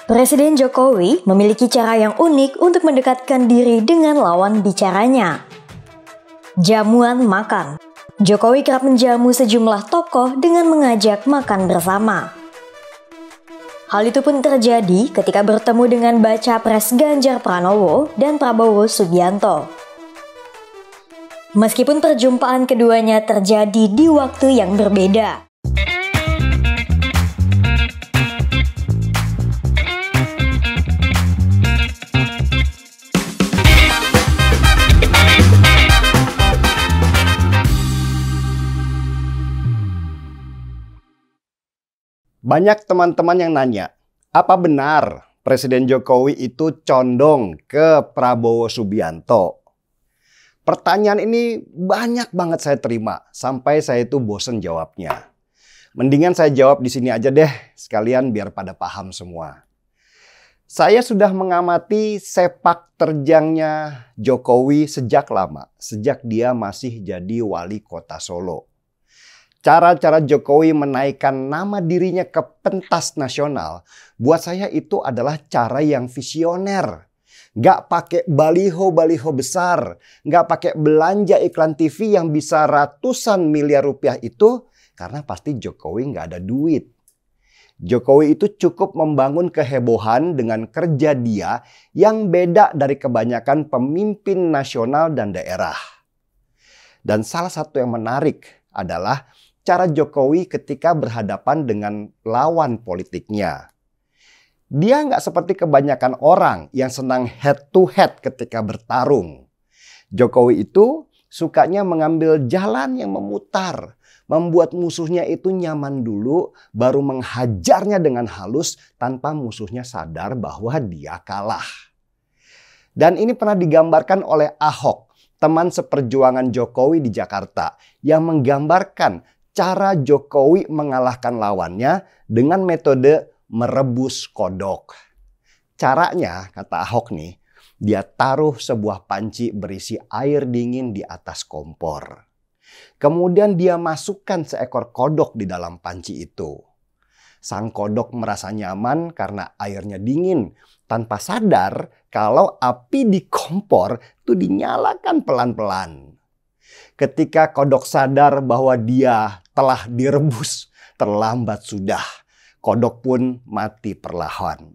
Presiden Jokowi memiliki cara yang unik untuk mendekatkan diri dengan lawan bicaranya. Jamuan makan. Jokowi kerap menjamu sejumlah tokoh dengan mengajak makan bersama. Hal itu pun terjadi ketika bertemu dengan baca pres Ganjar Pranowo dan Prabowo Subianto. Meskipun perjumpaan keduanya terjadi di waktu yang berbeda. Banyak teman-teman yang nanya, apa benar Presiden Jokowi itu condong ke Prabowo Subianto? Pertanyaan ini banyak banget saya terima, sampai saya itu bosen jawabnya. Mendingan saya jawab di sini aja deh, sekalian biar pada paham semua. Saya sudah mengamati sepak terjangnya Jokowi sejak lama, sejak dia masih jadi wali kota Solo. Cara-cara Jokowi menaikkan nama dirinya ke pentas nasional, buat saya itu adalah cara yang visioner. Gak pakai baliho-baliho besar, gak pakai belanja iklan TV yang bisa ratusan miliar rupiah itu, karena pasti Jokowi gak ada duit. Jokowi itu cukup membangun kehebohan dengan kerja dia yang beda dari kebanyakan pemimpin nasional dan daerah. Dan salah satu yang menarik adalah cara Jokowi ketika berhadapan dengan lawan politiknya. Dia nggak seperti kebanyakan orang yang senang head to head ketika bertarung. Jokowi itu sukanya mengambil jalan yang memutar, membuat musuhnya itu nyaman dulu, baru menghajarnya dengan halus tanpa musuhnya sadar bahwa dia kalah. Dan ini pernah digambarkan oleh Ahok, teman seperjuangan Jokowi di Jakarta, yang menggambarkan cara Jokowi mengalahkan lawannya dengan metode merebus kodok. Caranya, kata Ahok nih, dia taruh sebuah panci berisi air dingin di atas kompor. Kemudian dia masukkan seekor kodok di dalam panci itu. Sang kodok merasa nyaman karena airnya dingin, tanpa sadar kalau api di kompor itu dinyalakan pelan-pelan. Ketika kodok sadar bahwa dia telah direbus, terlambat sudah. Kodok pun mati perlahan.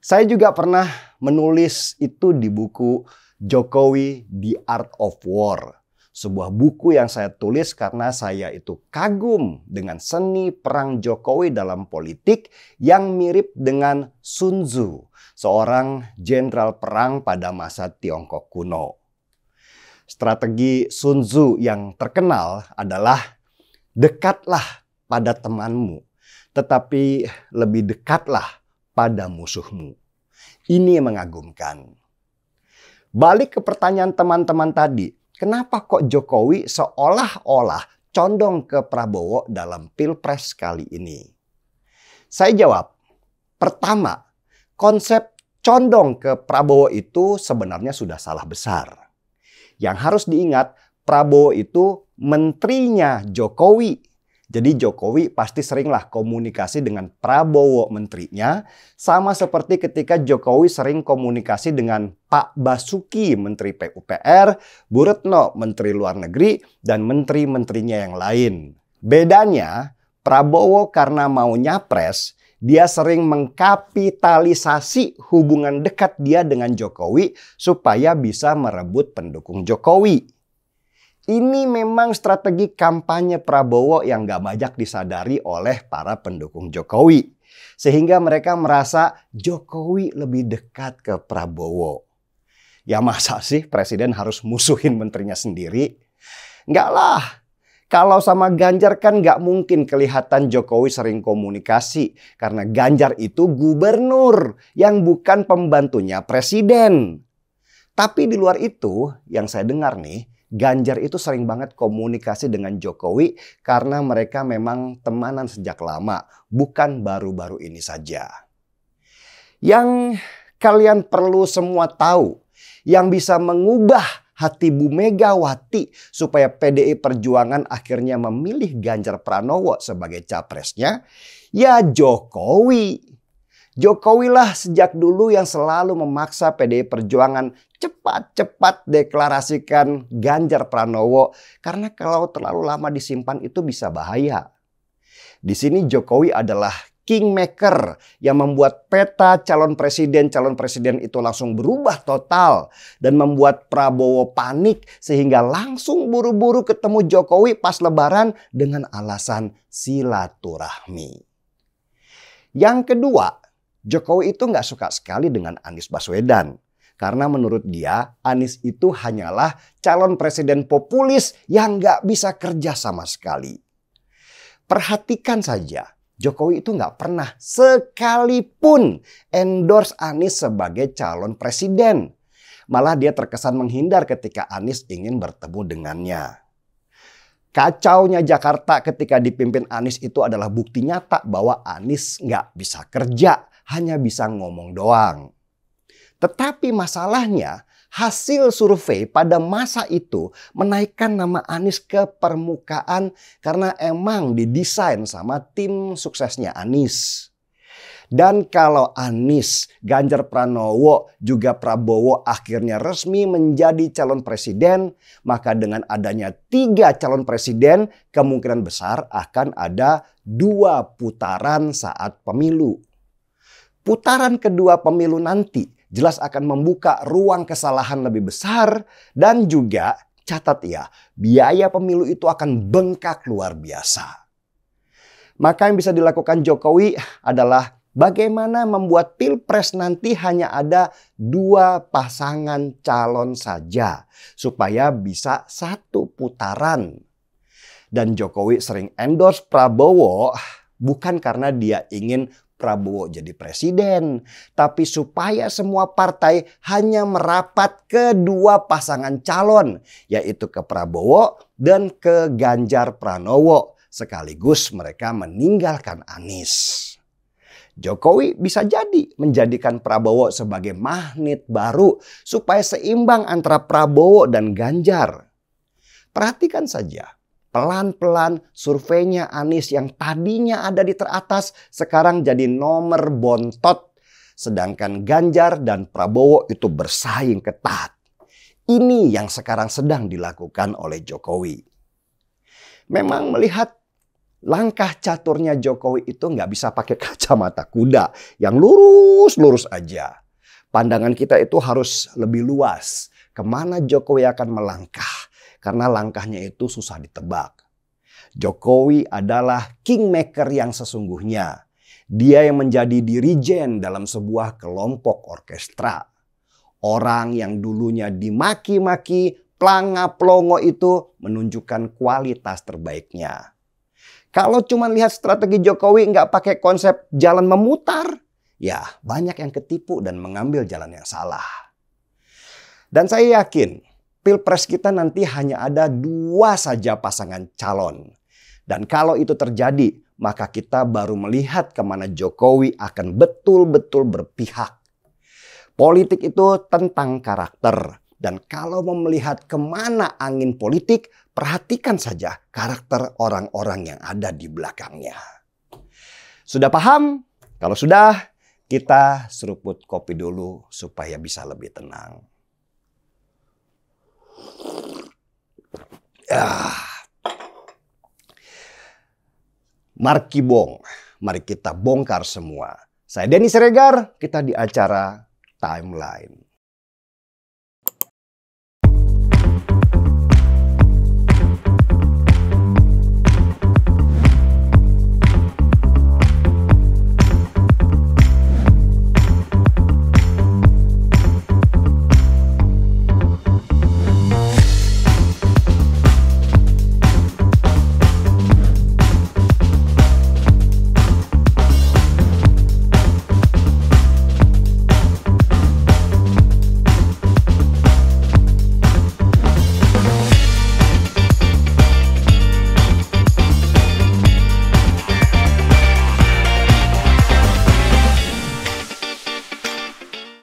Saya juga pernah menulis itu di buku Jokowi The Art of War. Sebuah buku yang saya tulis karena saya itu kagum dengan seni perang Jokowi dalam politik yang mirip dengan Sun Tzu, seorang jenderal perang pada masa Tiongkok kuno. Strategi Sun Tzu yang terkenal adalah dekatlah pada temanmu, tetapi lebih dekatlah pada musuhmu. Ini yang mengagumkan. Balik ke pertanyaan teman-teman tadi, kenapa kok Jokowi seolah-olah condong ke Prabowo dalam Pilpres kali ini? Saya jawab, pertama, konsep condong ke Prabowo itu sebenarnya sudah salah besar. Yang harus diingat, Prabowo itu menterinya Jokowi. Jadi Jokowi pasti seringlah komunikasi dengan Prabowo menterinya. Sama seperti ketika Jokowi sering komunikasi dengan Pak Basuki Menteri PUPR, Bu Retno Menteri Luar Negeri, dan menteri-menterinya yang lain. Bedanya, Prabowo karena mau nyapres, dia sering mengkapitalisasi hubungan dekat dia dengan Jokowi supaya bisa merebut pendukung Jokowi. Ini memang strategi kampanye Prabowo yang gak banyak disadari oleh para pendukung Jokowi. Sehingga mereka merasa Jokowi lebih dekat ke Prabowo. Ya masa sih presiden harus musuhin menterinya sendiri? Enggak lah. Kalau sama Ganjar kan nggak mungkin kelihatan Jokowi sering komunikasi. Karena Ganjar itu gubernur yang bukan pembantunya presiden. Tapi di luar itu yang saya dengar nih, Ganjar itu sering banget komunikasi dengan Jokowi karena mereka memang temanan sejak lama. Bukan baru-baru ini saja. Yang kalian perlu semua tahu, yang bisa mengubah hati Bu Megawati supaya PDI Perjuangan akhirnya memilih Ganjar Pranowo sebagai capresnya, ya Jokowi. Jokowi lah sejak dulu yang selalu memaksa PDI Perjuangan cepat-cepat deklarasikan Ganjar Pranowo karena kalau terlalu lama disimpan itu bisa bahaya. Di sini Jokowi adalah kingmaker yang membuat peta calon presiden itu langsung berubah total dan membuat Prabowo panik sehingga langsung buru-buru ketemu Jokowi pas Lebaran dengan alasan silaturahmi. Yang kedua, Jokowi itu nggak suka sekali dengan Anies Baswedan. Karena menurut dia, Anies itu hanyalah calon presiden populis yang nggak bisa kerja sama sekali. Perhatikan saja, Jokowi itu nggak pernah sekalipun endorse Anies sebagai calon presiden. Malah dia terkesan menghindar ketika Anies ingin bertemu dengannya. Kacaunya Jakarta ketika dipimpin Anies itu adalah bukti nyata bahwa Anies nggak bisa kerja, hanya bisa ngomong doang. Tetapi masalahnya hasil survei pada masa itu menaikkan nama Anies ke permukaan karena emang didesain sama tim suksesnya Anies. Dan kalau Anies, Ganjar Pranowo, juga Prabowo akhirnya resmi menjadi calon presiden, maka dengan adanya 3 calon presiden, kemungkinan besar akan ada 2 putaran saat pemilu. Putaran kedua pemilu nanti jelas akan membuka ruang kesalahan lebih besar dan juga, catat ya, biaya pemilu itu akan bengkak luar biasa. Maka yang bisa dilakukan Jokowi adalah bagaimana membuat pilpres nanti hanya ada 2 pasangan calon saja supaya bisa 1 putaran. Dan Jokowi sering endorse Prabowo bukan karena dia ingin Prabowo jadi presiden, tapi supaya semua partai hanya merapat ke 2 pasangan calon, yaitu ke Prabowo dan ke Ganjar Pranowo, sekaligus mereka meninggalkan Anies. Jokowi bisa jadi menjadikan Prabowo sebagai magnet baru supaya seimbang antara Prabowo dan Ganjar. Perhatikan saja, pelan-pelan surveinya Anies yang tadinya ada di teratas sekarang jadi nomor bontot. Sedangkan Ganjar dan Prabowo itu bersaing ketat. Ini yang sekarang sedang dilakukan oleh Jokowi. Memang melihat langkah caturnya Jokowi itu nggak bisa pakai kacamata kuda yang lurus-lurus aja. Pandangan kita itu harus lebih luas. Kemana Jokowi akan melangkah? Karena langkahnya itu susah ditebak. Jokowi adalah kingmaker yang sesungguhnya. Dia yang menjadi dirijen dalam sebuah kelompok orkestra. Orang yang dulunya dimaki-maki, planga-plongo itu menunjukkan kualitas terbaiknya. Kalau cuma lihat strategi Jokowi nggak pakai konsep jalan memutar, ya banyak yang ketipu dan mengambil jalan yang salah. Dan saya yakin pilpres kita nanti hanya ada 2 saja pasangan calon. Dan kalau itu terjadi, maka kita baru melihat kemana Jokowi akan betul-betul berpihak. Politik itu tentang karakter. Dan kalau mau melihat kemana angin politik, perhatikan saja karakter orang-orang yang ada di belakangnya. Sudah paham? Kalau sudah, kita seruput kopi dulu supaya bisa lebih tenang. Markibong, mari kita bongkar semua. Saya Denny Siregar, kita di acara Timeline.